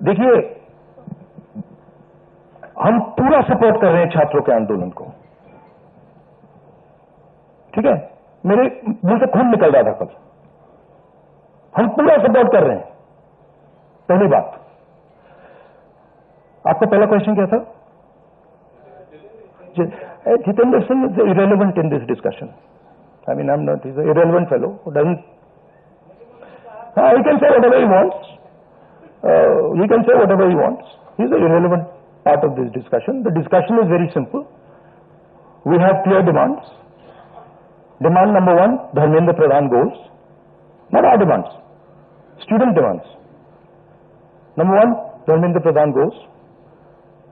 देखिए, हम पूरा सपोर्ट कर रहे हैं छात्रों के आंदोलन को, ठीक है? मेरे मुंह से खून निकल रहा था कल। हम पूरा सपोर्ट कर रहे हैं। पहली बात, आपका पहला क्वेश्चन क्या था? Jitendra Singh is irrelevant in this discussion. I mean, he's an irrelevant fellow who doesn't. He can say whatever he wants. He can say whatever he wants. He's an irrelevant part of this discussion. The discussion is very simple. We have clear demands. Demand number one, Dharmendra Pradhan goes. Not our demands, student demands. Number one, Dharmendra Pradhan goes.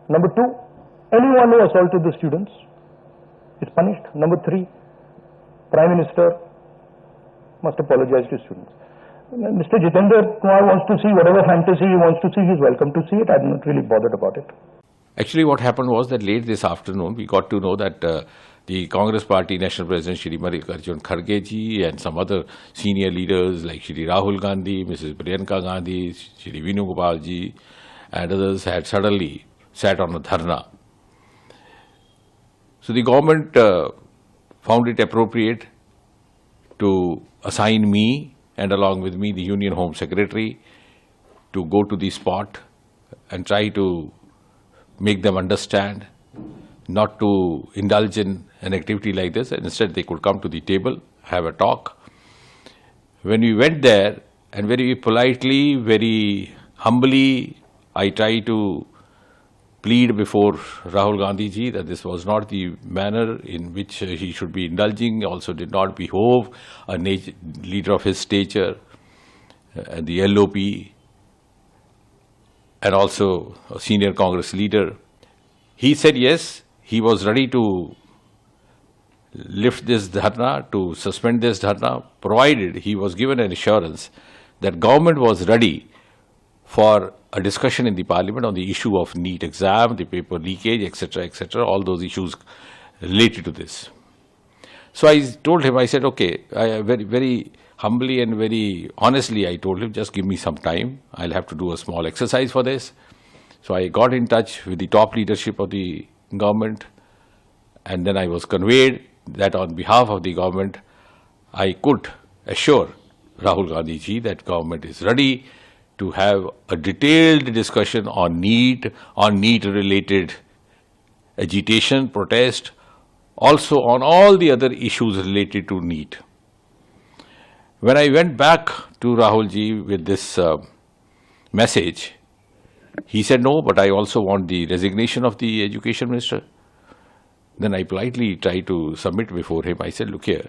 Number two, anyone who assaulted the students is punished. Number three, Prime Minister must apologize to students. Mr. Jitendra Kumar wants to see whatever fantasy he wants to see. He's welcome to see it. I'm not really bothered about it. Actually, what happened was that late this afternoon, we got to know that the Congress Party National President Shri Mallikarjun Kharge ji and some other senior leaders like Shri Rahul Gandhi, Mrs. Priyanka Gandhi, Shri Venugopal ji and others had suddenly sat on a dharna. So the government found it appropriate to assign me and along with me the Union Home Secretary to go to the spot and try to make them understand not to indulge in an activity like this, and instead they could come to the table, have a talk. When we went there, and very politely, very humbly, I tried to plead before Rahul Gandhi ji that this was not the manner in which he should be indulging, also did not behove a leader of his stature, the LOP, and also a senior Congress leader. He said yes, he was ready to lift this dharna, to suspend this dharna, provided he was given an assurance that government was ready for a discussion in the parliament on the issue of NEET exam, the paper leakage, etc., all those issues related to this. So I told him, I said, okay, very, very humbly and very honestly, I told him, just give me some time. I'll have to do a small exercise for this. So I got in touch with the top leadership of the government, and then I was conveyed that on behalf of the government, I could assure Rahul Gandhi ji that government is ready to have a detailed discussion on NEET-related agitation, protest, also on all the other issues related to NEET. When I went back to Rahul ji with this message, he said, no, but I also want the resignation of the education minister. Then I politely tried to submit before him. I said, look here,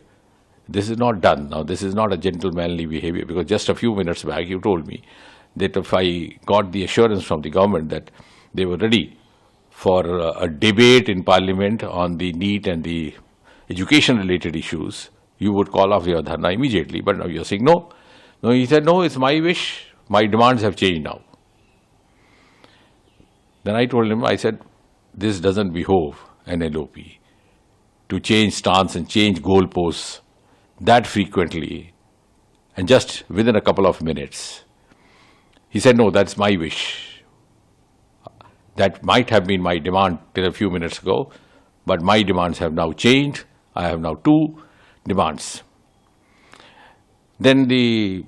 this is not done. Now, this is not a gentlemanly behavior, because just a few minutes back you told me that if I got the assurance from the government that they were ready for a debate in parliament on the NEET and the education-related issues, you would call off your dharna immediately. But now you're saying no. No, he said, no, it's my wish. My demands have changed now. Then I told him, I said, this doesn't behove an LOP to change stance and change goalposts that frequently and just within a couple of minutes. He said, no, that's my wish. That might have been my demand till a few minutes ago, but my demands have now changed. I have now two demands. Then the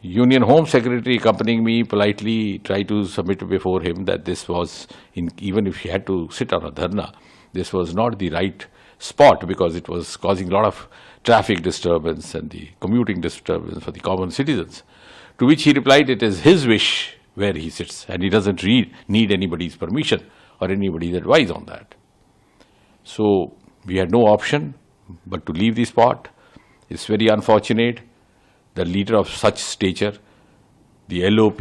Union Home Secretary accompanying me politely tried to submit before him that this was, even if he had to sit on a dharna, this was not the right spot because it was causing a lot of traffic disturbance and the commuting disturbance for the common citizens. To which he replied, it is his wish where he sits and he doesn't need anybody's permission or anybody's advice on that. So we had no option but to leave the spot. It's very unfortunate. The leader of such stature, the LOP,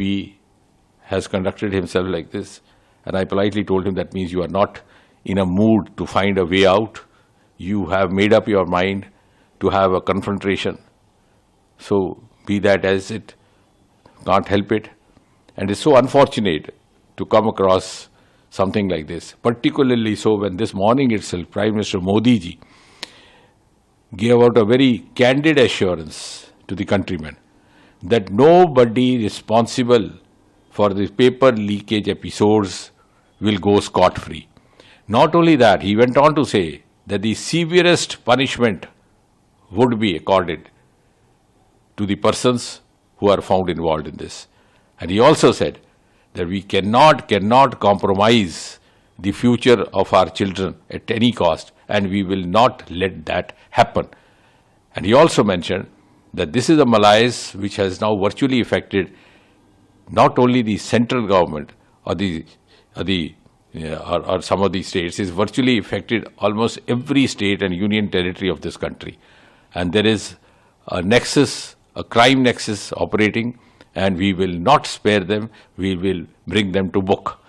has conducted himself like this. And I politely told him that means you are not in a mood to find a way out. You have made up your mind to have a confrontation. So be that as it, can't help it. And it's so unfortunate to come across something like this. Particularly so when this morning itself, Prime Minister Modi ji gave out a very candid assurance to the countrymen that nobody responsible for the paper leakage episodes will go scot-free. Not only that, he went on to say that the severest punishment would be accorded to the persons who are found involved in this. And he also said that we cannot compromise the future of our children at any cost, and we will not let that happen. And he also mentioned that this is a malaise which has now virtually affected not only the central government or some of these states, it's virtually affected almost every state and union territory of this country. And there is a nexus, a crime nexus operating, and we will not spare them, we will bring them to book.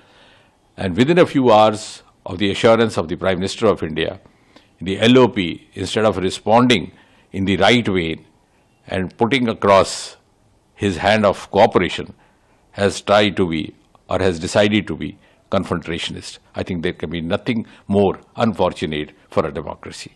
And within a few hours of the assurance of the Prime Minister of India, the LOP, instead of responding in the right way and putting across his hand of cooperation, has tried to be, or has decided to be, confrontationist. I think there can be nothing more unfortunate for a democracy.